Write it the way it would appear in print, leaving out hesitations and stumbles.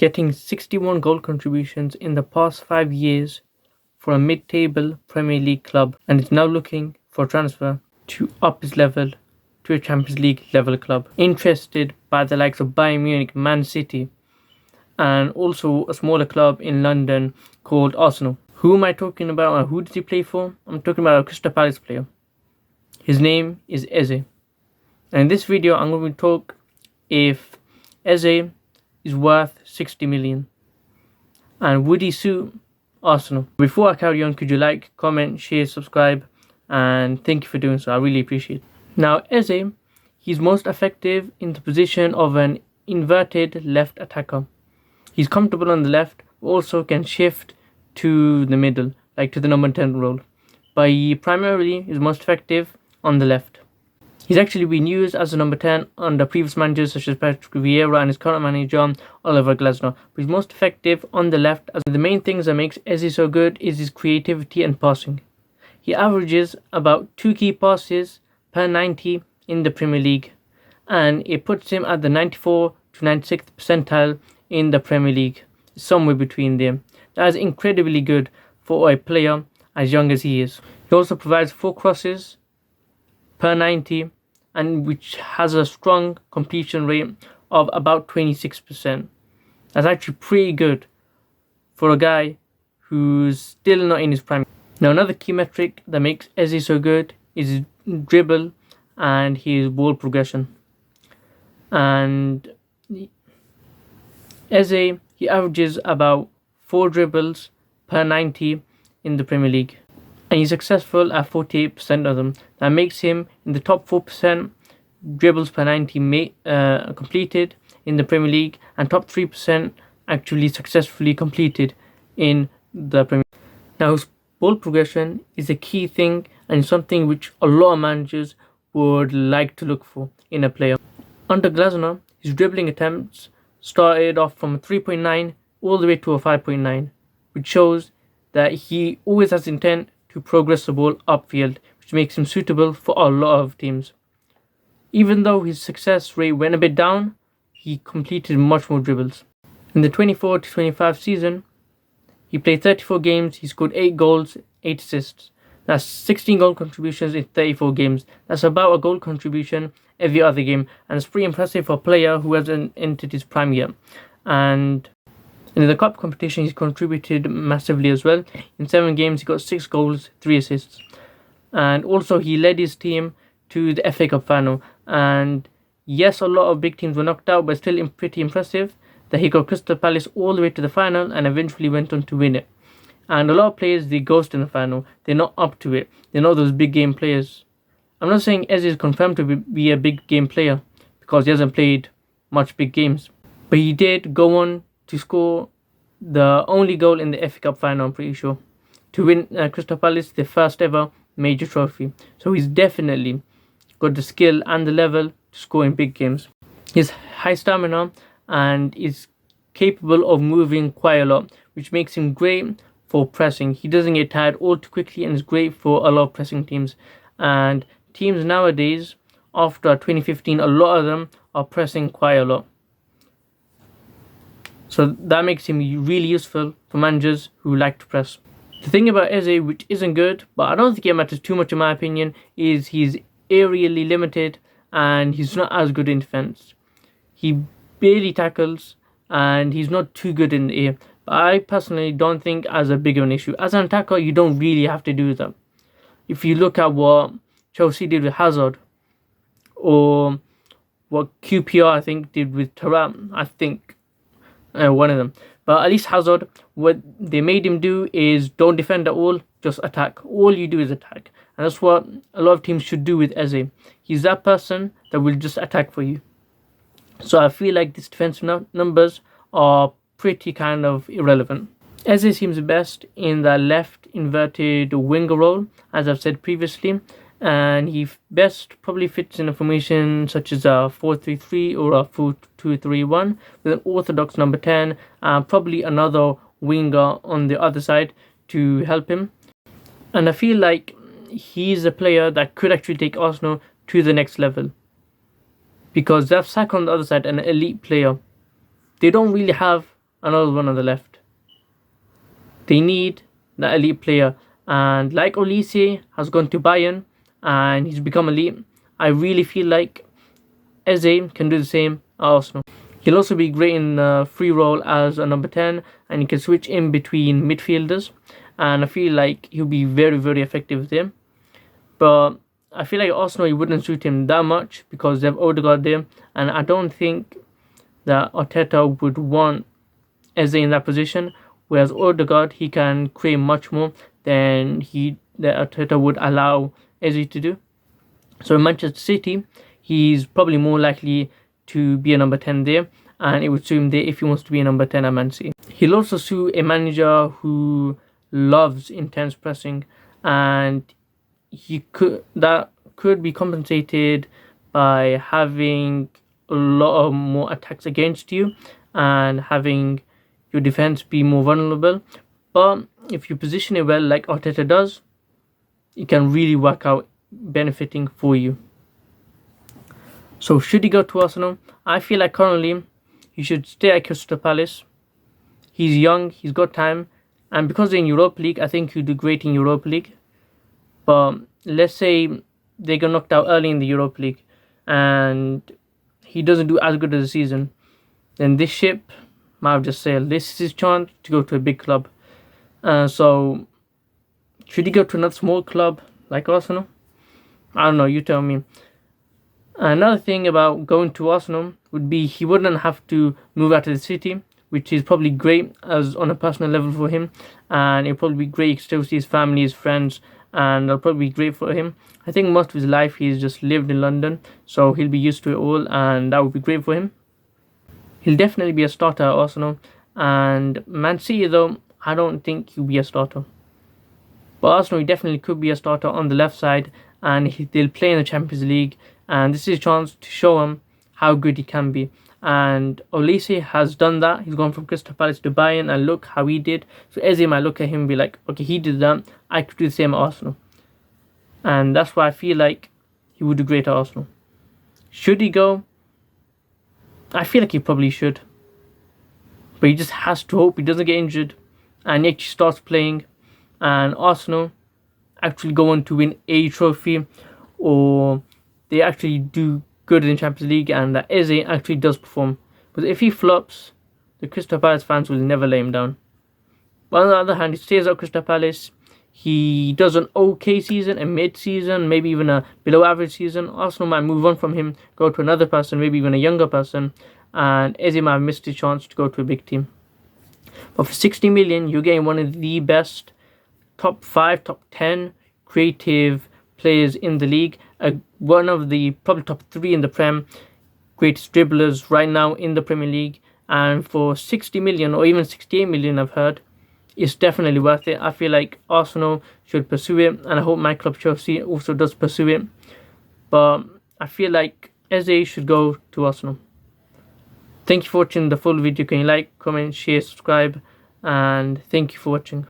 getting 61 goal contributions in the past 5 years for a mid-table Premier League club, and is now looking for a transfer to up his level to a Champions League level club. Interested by the likes of Bayern Munich, Man City, and also a smaller club in London called Arsenal. Who am I talking about and who does he play for? I'm talking about a Crystal Palace player. His name is Eze. And in this video, I'm going to talk if Eze is worth 60 million. And would he suit Arsenal? Before I carry on, could you like, comment, share, subscribe, and thank you for doing so. I really appreciate it. Now, Eze, he's most effective in the position of an inverted left attacker. He's comfortable on the left, also can shift to the middle, like to the number 10 role. But he primarily is most effective on the left. He's actually been used as a number 10 under previous managers such as Patrick Vieira and his current manager Oliver Glasner. But he's most effective on the left, as the main things that makes Eze so good is his creativity and passing. He averages about 2 key passes per 90 in the Premier League, and it puts him at the 94 to 96th percentile in the Premier League, somewhere between them. That is incredibly good for a player as young as he is. He also provides 4 crosses per 90, and which has a strong completion rate of about 26%. That's actually pretty good for a guy who's still not in his prime. Now, another key metric that makes Eze so good is his dribble and his ball progression. And Eze, he averages about 4 dribbles per 90 in the Premier League, and he's successful at 48% of them. That makes him in the top 4% dribbles per 90 completed in the Premier League, and top 3% actually successfully completed in the Premier League. Now, his ball progression is a key thing and something which a lot of managers would like to look for in a player. Under Glasner, his dribbling attempts started off from a 3.9 all the way to a 5.9, which shows that he always has intent to progress the ball upfield, which makes him suitable for a lot of teams. Even though his success rate went a bit down, he completed much more dribbles. In the 24-25 season, he played 34 games, he scored 8 goals, 8 assists. That's 16 goal contributions in 34 games. That's about a goal contribution every other game, and it's pretty impressive for a player who hasn't entered his prime yet. And in the cup competition, he's contributed massively as well. In 7 games, he got 6 goals, 3 assists. And also, he led his team to the FA Cup final. And yes, a lot of big teams were knocked out, but still pretty impressive that he got Crystal Palace all the way to the final and eventually went on to win it. And a lot of players, they ghost in the final. They're not up to it. They're not those big game players. I'm not saying Eze is confirmed to be a big game player because he hasn't played much big games. But he did go on to score the only goal in the FA Cup final, I'm pretty sure, to win Crystal Palace their first ever major trophy. So he's definitely got the skill and the level to score in big games. He's high stamina and is capable of moving quite a lot, which makes him great for pressing. He doesn't get tired all too quickly and is great for a lot of pressing teams. And teams nowadays, after 2015, a lot of them are pressing quite a lot. So that makes him really useful for managers who like to press. The thing about Eze, which isn't good, but I don't think it matters too much in my opinion, is he's aerially limited and he's not as good in defense. He barely tackles and he's not too good in the air. But I personally don't think as a big of an issue. As an attacker, you don't really have to do that. If you look at what Chelsea did with Hazard, or what QPR I think did with Thuram, I think one of them. But at least Hazard, what they made him do is don't defend at all, just attack. All you do is attack. And that's what a lot of teams should do with Eze. He's that person that will just attack for you. So I feel like these defensive numbers are pretty kind of irrelevant. Eze seems best in the left inverted winger role, as I've said previously. And he best probably fits in a formation such as a 4-3-3 or a 4-2-3-1 with an orthodox number 10 and probably another winger on the other side to help him. And I feel like he's a player that could actually take Arsenal to the next level, because they've Saka on the other side, an elite player. They don't really have another one on the left. They need the elite player, and like Olise has gone to Bayern and he's become elite, I really feel like Eze can do the same at Arsenal. He'll also be great in the free role as a number 10, and he can switch in between midfielders, and I feel like he'll be very, very effective there. But I feel like Arsenal, he wouldn't suit him that much because they have Odegaard there, and I don't think that Arteta would want Eze in that position, whereas Odegaard, he can create much more than that Arteta would allow Eze to do. So in Manchester City, he's probably more likely to be a number 10 there, and it would suit him there if he wants to be a number 10 at Man City. He'll also suit a manager who loves intense pressing, and that could be compensated by having a lot of more attacks against you and having your defense be more vulnerable. But if you position it well like Arteta does, it can really work out benefiting for you. So should he go to Arsenal? I feel like currently he should stay at Crystal Palace. He's young, he's got time, and because they're in Europa League, I think he'll do great in Europa League. But let's say they get knocked out early in the Europa League and he doesn't do as good as the season, then this ship might have just sailed. This is his chance to go to a big club. So should he go to another small club like Arsenal? I don't know, you tell me. Another thing about going to Arsenal would be he wouldn't have to move out of the city, which is probably great as on a personal level for him, and it'll probably be great to still see his family, his friends, and it'll probably be great for him. I think most of his life he's just lived in London, so he'll be used to it all, and that would be great for him. He'll definitely be a starter at Arsenal, and Man City though, I don't think he'll be a starter. But Arsenal, he definitely could be a starter on the left side, and they'll play in the Champions League, and this is a chance to show him how good he can be. And Olise has done that. He's gone from Crystal Palace to Bayern, and look how he did. So Eze might look at him and be like, okay, he did that, I could do the same at Arsenal. And that's why I feel like he would do great at Arsenal. Should he go? I feel like he probably should. But he just has to hope he doesn't get injured and he actually starts playing, and Arsenal actually go on to win a trophy, or they actually do good in Champions League and that Eze actually does perform. But if he flops, the Crystal Palace fans will never lay him down. But on the other hand, he stays at Crystal Palace, he does an okay season, a mid-season, maybe even a below-average season, Arsenal might move on from him, go to another person, maybe even a younger person, and Eze might have missed his chance to go to a big team. But for 60 million, you're getting one of the best top 5, top 10 creative players in the league, one of the probably top 3 in the Prem, greatest dribblers right now in the Premier League, and for 60 million or even 68 million, I've heard, it's definitely worth it. I feel like Arsenal should pursue it, and I hope my club Chelsea also does pursue it. But I feel like Eze should go to Arsenal. Thank you for watching the full video. Can you like, comment, share, subscribe, and thank you for watching.